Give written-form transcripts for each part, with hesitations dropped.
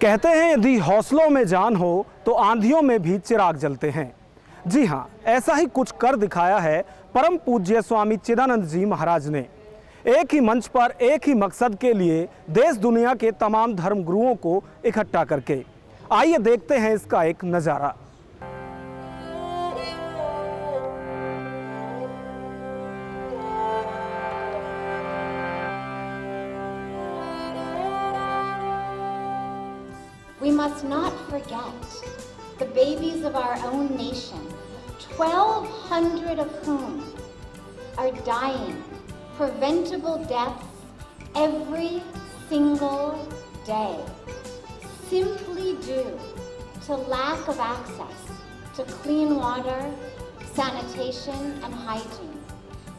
कहते हैं यदि हौसलों में जान हो तो आंधियों में भी चिराग जलते हैं। जी हाँ, ऐसा ही कुछ कर दिखाया है परम पूज्य स्वामी चिदानंद जी महाराज ने। एक ही मंच पर एक ही मकसद के लिए देश दुनिया के तमाम धर्म गुरुओं को इकट्ठा करके। आइए देखते हैं इसका एक नज़ारा। We must not forget the babies of our own nation, 1,200 of whom are dying preventable deaths every single day, simply due to lack of access to clean water, sanitation, and hygiene.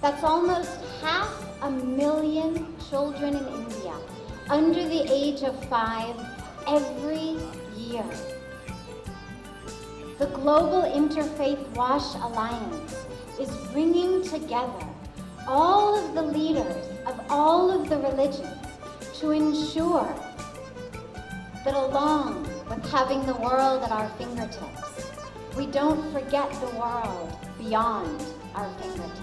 That's almost 500,000 children in India under the age of 5 every year. The Global Interfaith WASH Alliance is bringing together all of the leaders of all of the religions to ensure that along with having the world at our fingertips, we don't forget the world beyond our fingertips.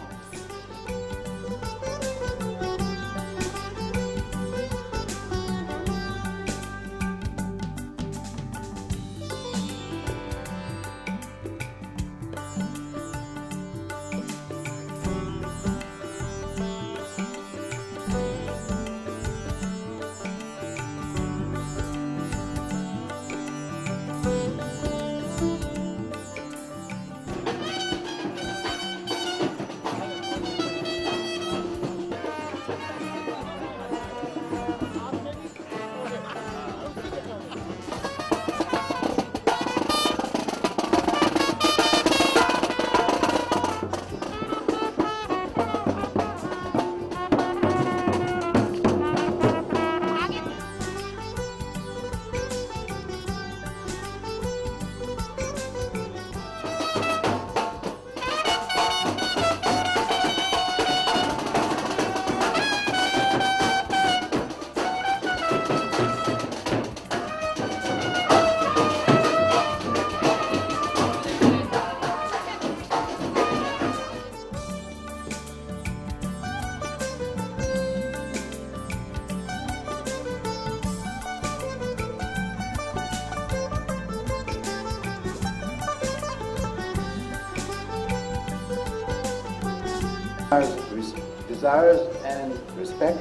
Desires and respect,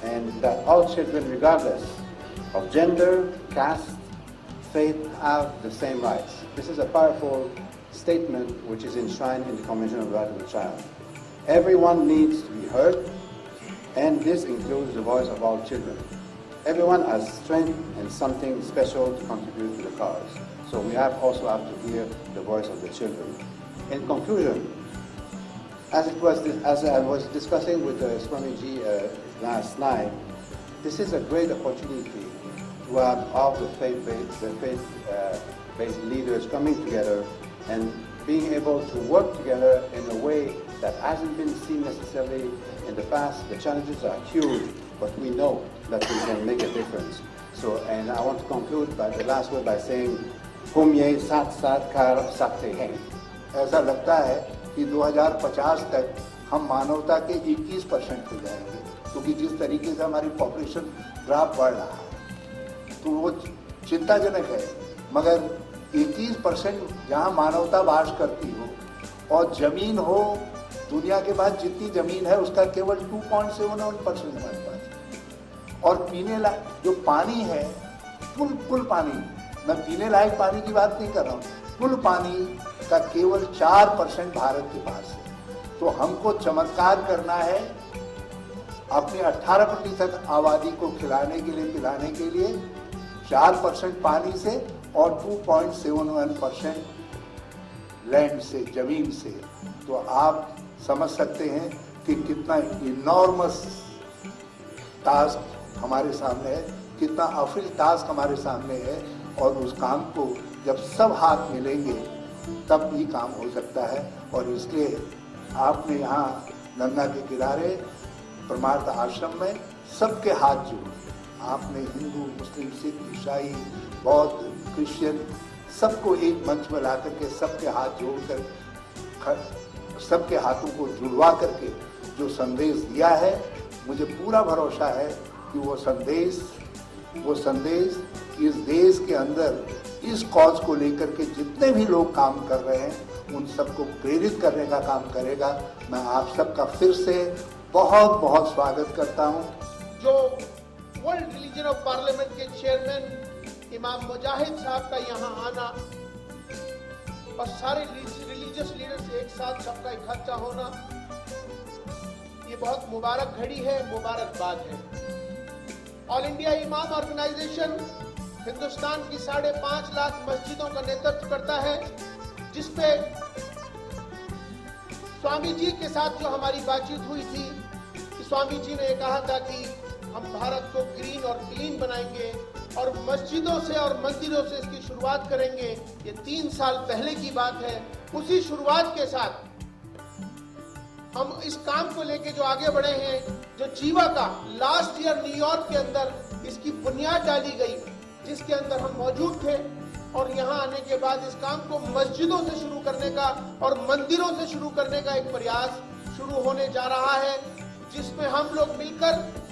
and that all children, regardless of gender, caste, faith, have the same rights. This is a powerful statement which is enshrined in the Convention on the Rights of the Child. Everyone needs to be heard, and this includes the voice of all children. Everyone has strength and something special to contribute to the cause. So we also have to hear the voice of the children. In conclusion, as I was discussing with Swamiji last night, this is a great opportunity to have all the faith-based leaders coming together and being able to work together in a way that hasn't been seen necessarily in the past. The challenges are huge, but we know that we can make a difference. So, and I want to conclude by the last word by saying, "Hum ye sat sat kar sakte hain." ऐसा लगता है कि 2050 तक हम मानवता के 21% हो जाएंगे, क्योंकि जिस तरीके से हमारी पॉपुलेशन ड्रॉप बढ़ रहा है तो वो चिंताजनक है। मगर 21% जहाँ मानवता वास करती हो और जमीन हो, दुनिया के बाद जितनी जमीन है उसका केवल 2.71% हमारे पास, और पीने लायक जो पानी है, कुल पानी, मैं पीने लायक पानी की बात नहीं कर रहा हूँ, कुल पानी का केवल 4% भारत के पास है। तो हमको चमत्कार करना है, अपनी 18% आबादी को खिलाने के लिए, पिलाने के लिए 4% पानी से और 2.71% लैंड से, जमीन से। तो आप समझ सकते हैं कि कितना इनॉर्मस टास्क हमारे सामने है, कितना अफिल टास्क हमारे सामने है, और उस काम को जब सब हाथ मिलेंगे तब ही काम हो सकता है। और इसलिए आपने यहाँ गंगा के किनारे परमार्थ आश्रम में सबके हाथ जोड़े, आपने हिंदू, मुस्लिम, सिख, ईसाई, बौद्ध, क्रिश्चियन सबको एक मंच में ला करके सबके हाथ जोड़कर सबके हाथों को जुड़वा करके जो संदेश दिया है, मुझे पूरा भरोसा है कि वो संदेश इस देश के अंदर इस कॉज को लेकर के जितने भी लोग काम कर रहे हैं उन सबको प्रेरित करने का काम करेगा। मैं आप सबका फिर से बहुत बहुत स्वागत करता हूं। जो वर्ल्ड रिलीजन ऑफ पार्लियामेंट के चेयरमैन इमाम मुजाहिद साहब का यहाँ आना और सारे रिलीजियस लीडर्स एक साथ सबका इकट्ठा होना, ये बहुत मुबारक घड़ी है, मुबारकबाद है। ऑल इंडिया इमाम ऑर्गेनाइजेशन हिंदुस्तान की 5.5 लाख मस्जिदों का नेतृत्व करता है, जिसपे स्वामी जी के साथ जो हमारी बातचीत हुई थी कि स्वामी जी ने कहा था कि हम भारत को ग्रीन और क्लीन बनाएंगे और मस्जिदों से और मंदिरों से इसकी शुरुआत करेंगे। ये 3 साल पहले की बात है। उसी शुरुआत के साथ हम इस काम को लेके जो आगे बढ़े हैं, जो जीवा का लास्ट ईयर न्यूयॉर्क के अंदर इसकी बुनियाद डाली गई, जिसके अंदर हम मौजूद थे, और यहाँ आने के बाद इस काम को मस्जिदों से शुरू करने का और मंदिरों से शुरू करने का एक प्रयास शुरू होने जा रहा है, जिसमें हम लोग मिलकर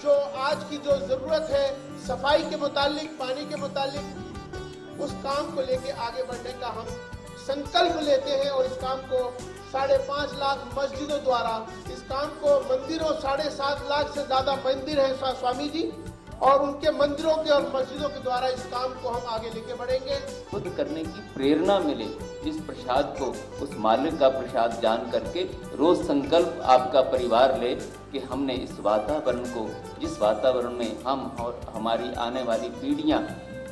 जो आज की जो जरूरत है सफाई के मुतालिक, पानी के मुतालिक, उस काम को लेके आगे बढ़ने का हम संकल्प लेते हैं। और इस काम को 5.5 लाख मस्जिदों द्वारा, इस काम को मंदिरों 7.5 लाख से ज्यादा मंदिर हैं स्वामी जी, और उनके मंदिरों के और मस्जिदों के द्वारा इस काम को हम आगे लेके बढ़ेंगे। खुद करने की प्रेरणा मिले, इस प्रसाद को उस मालिक का प्रसाद जान करके रोज संकल्प आपका परिवार ले कि हमने इस वातावरण को, जिस वातावरण में हम और हमारी आने वाली पीढ़ियां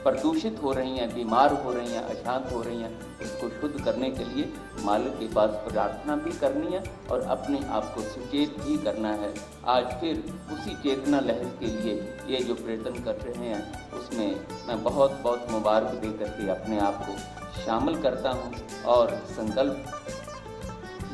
प्रदूषित हो रही हैं, बीमार हो रही हैं, अशांत हो रही हैं, उसको शुद्ध करने के लिए मालिक के पास प्रार्थना भी करनी है और अपने आप को सचेत भी करना है। आज फिर उसी चेतना लहर के लिए ये जो प्रयत्न कर रहे हैं, उसमें मैं बहुत बहुत मुबारक दे करके अपने आप को शामिल करता हूँ और संकल्प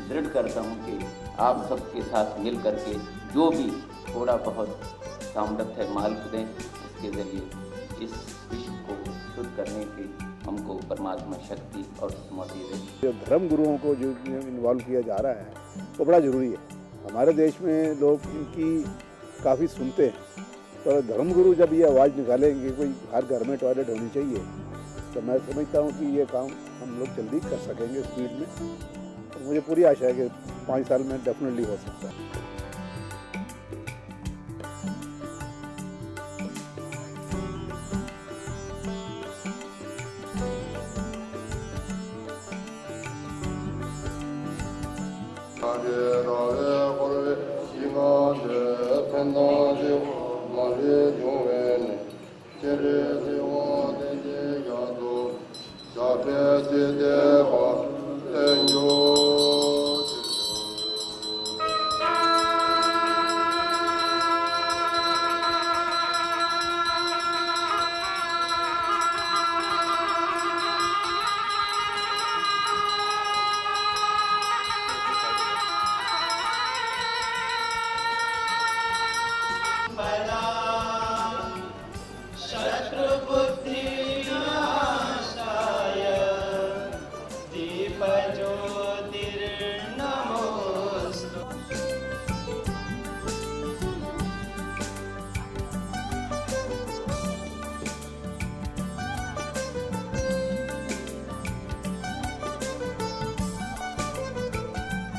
दृढ़ करता हूँ कि आप सबके साथ मिल करके जो भी थोड़ा बहुत सामर्थ्य मालिक दें, उसके जरिए इस विश्व को शुद्ध करने की हमको परमात्मा शक्ति और स्मृति दे। जो धर्म गुरुओं को जो इन्वॉल्व किया जा रहा है वो बड़ा ज़रूरी है। हमारे देश में लोग इनकी काफ़ी सुनते हैं, तो धर्म गुरु जब ये आवाज़ निकालेंगे कोई हर घर में टॉयलेट होनी चाहिए, तो मैं समझता हूँ कि ये काम हम लोग जल्दी कर सकेंगे स्पीड में। तो मुझे पूरी आशा है कि 5 साल में डेफिनेटली हो सकता है।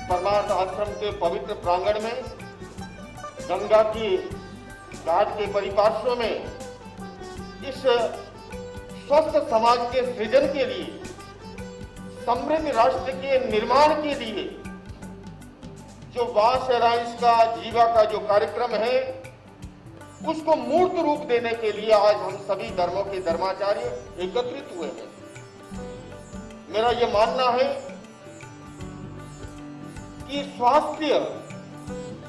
परमार्थ आश्रम के पवित्र प्रांगण में गंगा की घाट के परिपार्श्व में इस स्वस्थ समाज के सृजन के लिए, समृद्ध राष्ट्र के निर्माण के लिए जो वास एलायंस का जीवा का जो कार्यक्रम है, उसको मूर्त रूप देने के लिए आज हम सभी धर्मों के धर्माचार्य एकत्रित हुए हैं। मेरा ये मानना है कि स्वास्थ्य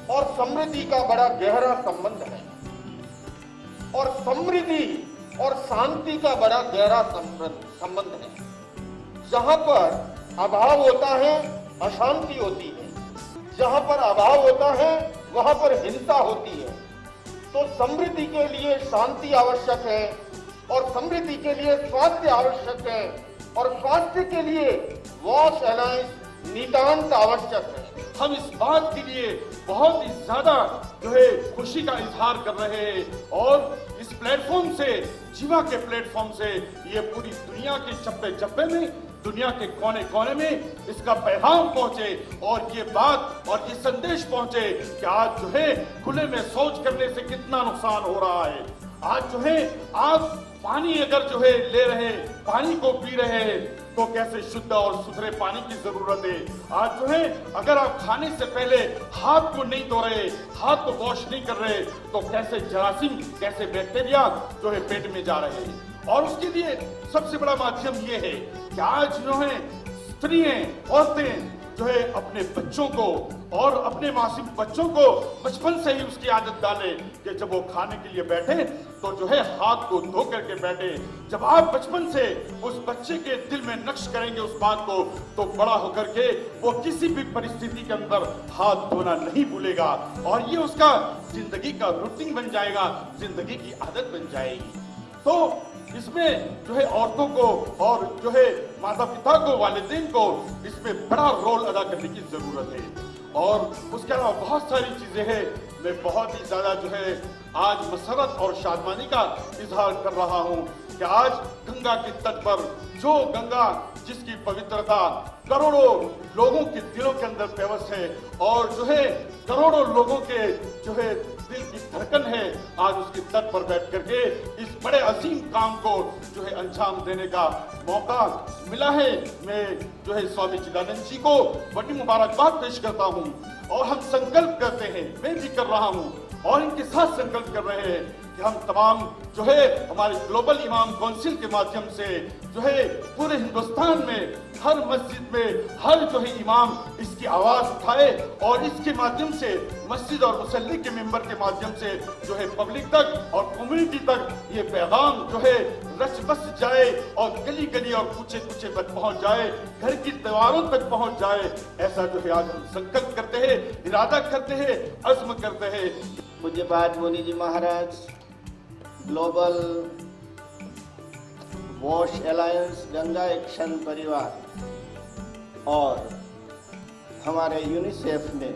और समृद्धि का बड़ा गहरा संबंध है और समृद्धि और शांति का बड़ा गहरा संबंध है। जहां पर अभाव होता है अशांति होती है, जहां पर अभाव होता है वहां पर हिंसा होती है। तो समृद्धि के लिए शांति आवश्यक है, और समृद्धि के लिए स्वास्थ्य आवश्यक है और स्वास्थ्य के लिए वॉश अलायंस नितांत आवश्यक है। हम इस बात के लिए बहुत ही ज्यादा खुशी का इजहार कर रहे हैं और इस प्लेटफॉर्म से, जीवा के प्लेटफॉर्म से ये पूरी दुनिया के चप्पे चप्पे में, दुनिया के कोने कोने में इसका पैगाम पहुंचे और ये बात और ये संदेश पहुंचे कि आज खुले में शौच करने से कितना नुकसान हो रहा है। आज आप पानी अगर ले रहे हैं, पानी को पी रहे हैं तो कैसे शुद्ध और सुथरे पानी की जरूरत है। आज अगर आप खाने से पहले हाथ को नहीं धो रहे, हाथ को वॉश नहीं कर रहे तो कैसे जरासीम, कैसे बैक्टीरिया पेट में जा रहे हैं। और उसके लिए सबसे बड़ा माध्यम ये है कि आज स्त्रियां, औरतें अपने बच्चों को और अपने मासूम बच्चों को बचपन से ही उसकी आदत डाले कि जब वो खाने के लिए बैठे तो हाथ को धो करके बैठे। जब आप बचपन से उस बच्चे के दिल में नक्श करेंगे उस बात को तो बड़ा होकर के वो किसी भी परिस्थिति के अंदर हाथ धोना नहीं भूलेगा और ये उसका जिंदगी का रूटीन बन जाएगा, जिंदगी की आदत बन जाएगी। तो इसमें औरतों को और माता पिता को, वालिदैन को इसमें बड़ा रोल अदा करने की जरूरत है। और उसके अलावा बहुत सारी चीजें हैं। मैं बहुत ही ज्यादा आज मसरत और शादमानी का इजहार कर रहा हूँ कि आज गंगा के तट पर जो गंगा जिसकी पवित्रता करोड़ों लोगों के दिलों के अंदर पेवस है और करोड़ों लोगों के दिल की धड़कन है, आज उसके तट पर बैठ करके इस बड़े अजीम काम को अंजाम देने का मौका मिला है। मैं स्वामी चिदानंद जी को बड़ी मुबारकबाद पेश करता हूँ और हम संकल्प करते हैं, मैं भी कर रहा हूँ और इनके साथ संकल्प कर रहे हैं कि हम तमाम हमारे ग्लोबल इमाम काउंसिल के माध्यम से पूरे हिंदुस्तान में हर मस्जिद में हर इमाम इसकी आवाज उठाए और इसके माध्यम से मस्जिद और मुसल्ली के मेंबर के माध्यम से पब्लिक तक और कम्युनिटी तक ये पैगाम रच बस जाए और गली गली और कूचे कूचे तक पहुंच जाए, घर की दीवारों तक पहुंच जाए। ऐसा आज हम संकल्प करते हैं, इरादा करते हैं, अज़्म करते हैं। पूज्यपाद मुनि जी महाराज, ग्लोबल वॉश अलायंस, गंगा एक्शन परिवार और हमारे यूनिसेफ ने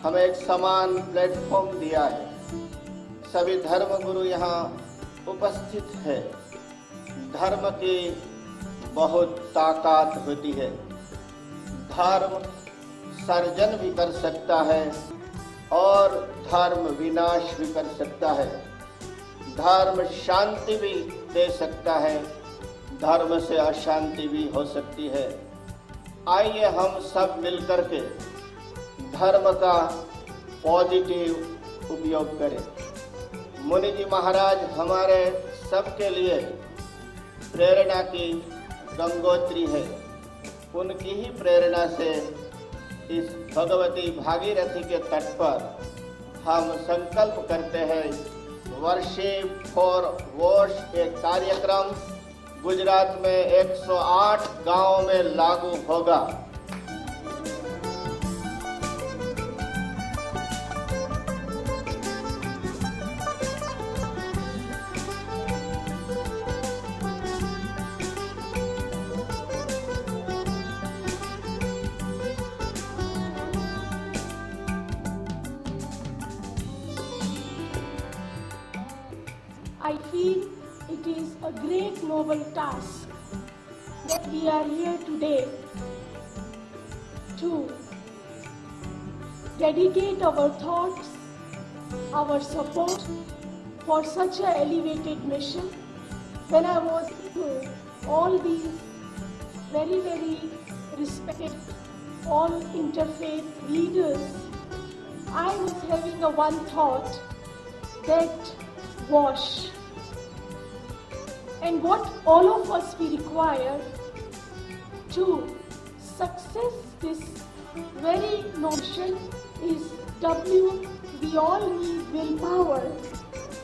हमें एक समान प्लेटफॉर्म दिया है। सभी धर्म गुरु यहाँ उपस्थित है। धर्म की बहुत ताकत होती है। धर्म सर्जन भी कर सकता है और धर्म विनाश भी कर सकता है। धर्म शांति भी दे सकता है, धर्म से अशांति भी हो सकती है। आइए हम सब मिलकर के धर्म का पॉजिटिव उपयोग करें। मुनि जी महाराज हमारे सबके लिए प्रेरणा की गंगोत्री है। उनकी ही प्रेरणा से इस भगवती भागीरथी के तट पर हम संकल्प करते हैं वर्शिप फॉर वॉश एक कार्यक्रम गुजरात में 108 गांवों में लागू होगा। I feel it is a great noble task that we are here today to dedicate our thoughts, our support for such an elevated mission. When I was to all these very, very respected, all interfaith leaders, I was having a one thought that wash. And what all of us we require to success this very notion is W. We all need willpower.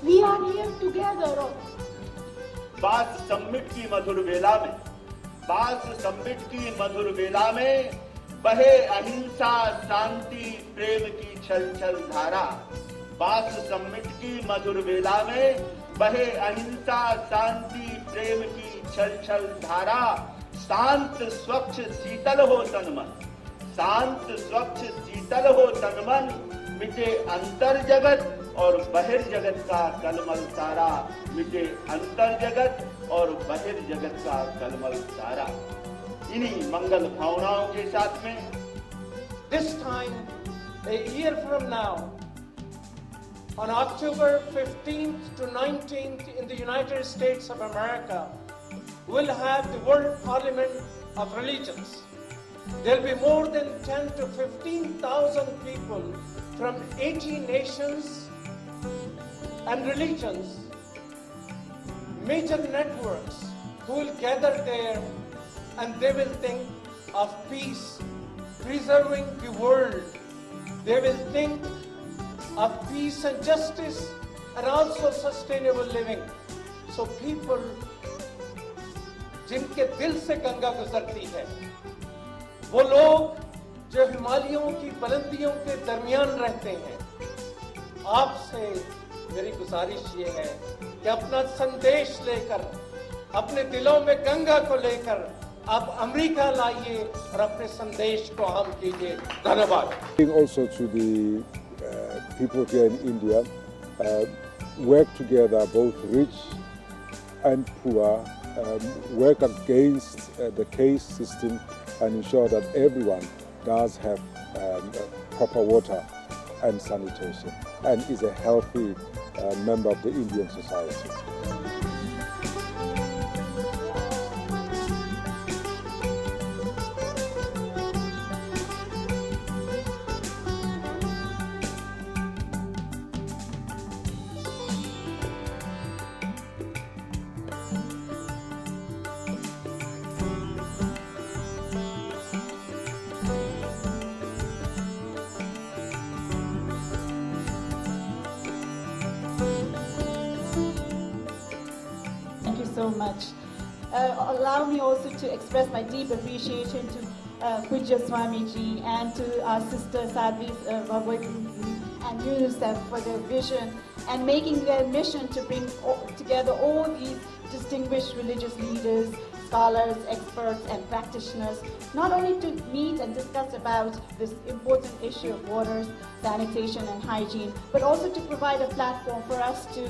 We are here together. बास summit की मधुर वेला में, बास summit की मधुर वेला में बहे अहिंसा शांति प्रेम की छल छल धारा। बास समिट की मधुर वेला में बहे अहिंसा शांति प्रेम की छल छल धारा, शांत स्वच्छ शीतल हो तन मन, शांत स्वच्छ शीतल हो तन मन, मिटे अंतर जगत और बहिर्जगत का कलमल सारा, मिटे अंतर जगत और बहिर्जगत का कलमल सारा। इन्हीं मंगल भावनाओं के साथ में This time, a year from now, on October 15th to 19th in the United States of America, we'll have the World Parliament of Religions. There'll be more than 10 to 15,000 people from 80 nations and religions, major networks who will gather there, and they will think of peace, preserving the world. They will think of peace and justice and also sustainable living. So people जिनके दिल से गंगा गुजरती है, वो लोग जो हिमालयों की बुलंदियों के दरमियान रहते हैं, आपसे मेरी गुजारिश ये है कि अपना संदेश लेकर, अपने दिलों में गंगा को लेकर आप अमेरिका लाइए और अपने संदेश को हम कीजिए। धन्यवाद। Also to the people here in India, work together, both rich and poor, work against the caste system and ensure that everyone does have proper water and sanitation and is a healthy member of the Indian society. Thank you so much. Allow me also to express my deep appreciation to Pujya Swamiji and to our sister Sadhvi and UNICEF for their vision and making their mission to bring together all these distinguished religious leaders, scholars, experts and practitioners, not only to meet and discuss about this important issue of water, sanitation and hygiene, but also to provide a platform for us to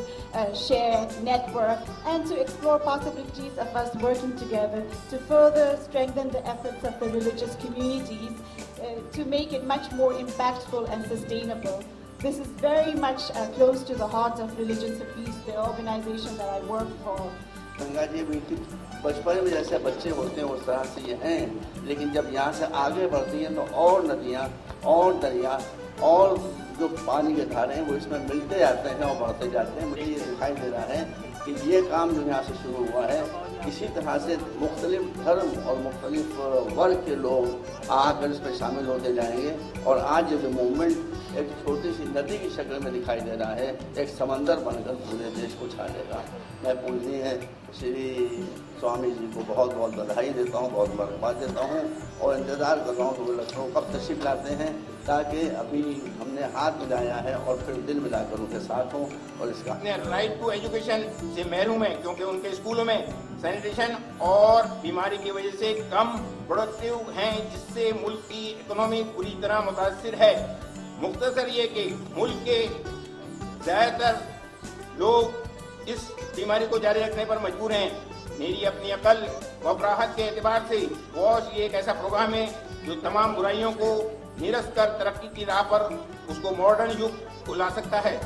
share, network and to explore possibilities of us working together to further strengthen the efforts of the religious communities to make it much more impactful and sustainable. This is very much close to the heart of Religions of Peace, the organization that I work for. Ganga ji बिल्कुल बचपन में जैसे बच्चे होते हैं उस तरह से ये हैं, लेकिन जब यहाँ से आगे बढ़ती हैं तो और नदियाँ और दरिया और जो पानी के धारे हैं वो इसमें मिलते जाते हैं और बढ़ते जाते हैं। मुझे ये दिखाई दे रहा है कि ये काम जो यहाँ से शुरू हुआ है, इसी तरह से मुख्तलिफ धर्म और मुख्तलिफ वर्ग के लोग आकर इसमें शामिल होते जाएंगे और आज जो मूवमेंट एक छोटी सी नदी की शक्ल में दिखाई दे रहा है, एक समंदर बनकर पूरे देश को छा लेगा। मैं पूजनीय श्री स्वामी जी को बहुत बहुत बधाई देता हूँ, बहुत मुबारकबाद देता हूँ और इंतज़ार कर रहा हूँ कि वो लखनऊ कब तशरीफ लाते हैं, ताकि अभी हमने हाथ मिलाया है और फिर दिल मिलाकर उनके साथ हों और इसका राइट टू एजुकेशन से महरूम है, क्योंकि उनके स्कूलों में सैनिटेशन और बीमारी की वजह से कम प्रोडक्टिव हैं, जिससे मुल्क की इकोनॉमी पूरी तरह मुतासिर है। मुख्तसर ये कि मुल्क के ज़्यादातर लोग इस बीमारी को जारी रखने पर मजबूर हैं। मेरी अपनी अकल व फराहत के एतबार से वॉश ये एक ऐसा प्रोग्राम है जो तमाम बुराइयों को निरस्त कर तरक्की की राह पर उसको मॉडर्न युग को ला सकता है।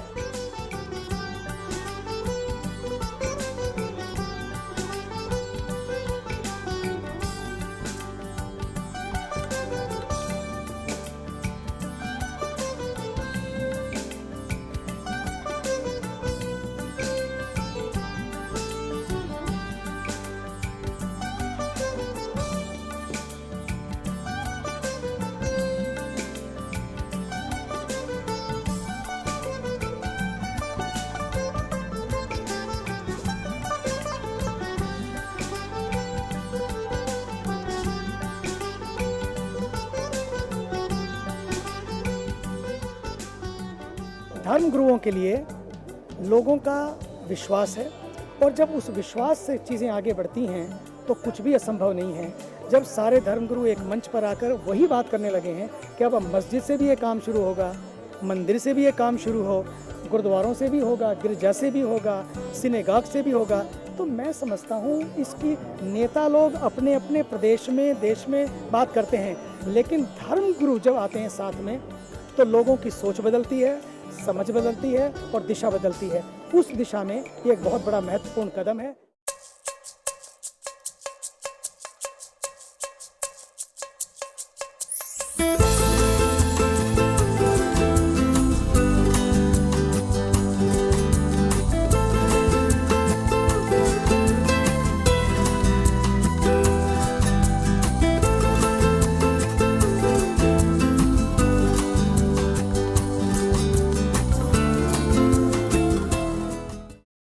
धर्म गुरुओं के लिए लोगों का विश्वास है, और जब उस विश्वास से चीज़ें आगे बढ़ती हैं तो कुछ भी असंभव नहीं है। जब सारे धर्मगुरु एक मंच पर आकर वही बात करने लगे हैं कि अब मस्जिद से भी ये काम शुरू होगा, मंदिर से भी ये काम शुरू हो, गुरुद्वारों से भी होगा, गिरजा से भी होगा, सिनेगाग से भी होगा, तो मैं समझता हूँ इसकी नेता लोग अपने अपने प्रदेश में, देश में बात करते हैं, लेकिन धर्मगुरु जब आते हैं साथ में तो लोगों की सोच बदलती है, समझ बदलती है और दिशा बदलती है। उस दिशा में ये एक बहुत बड़ा महत्वपूर्ण कदम है।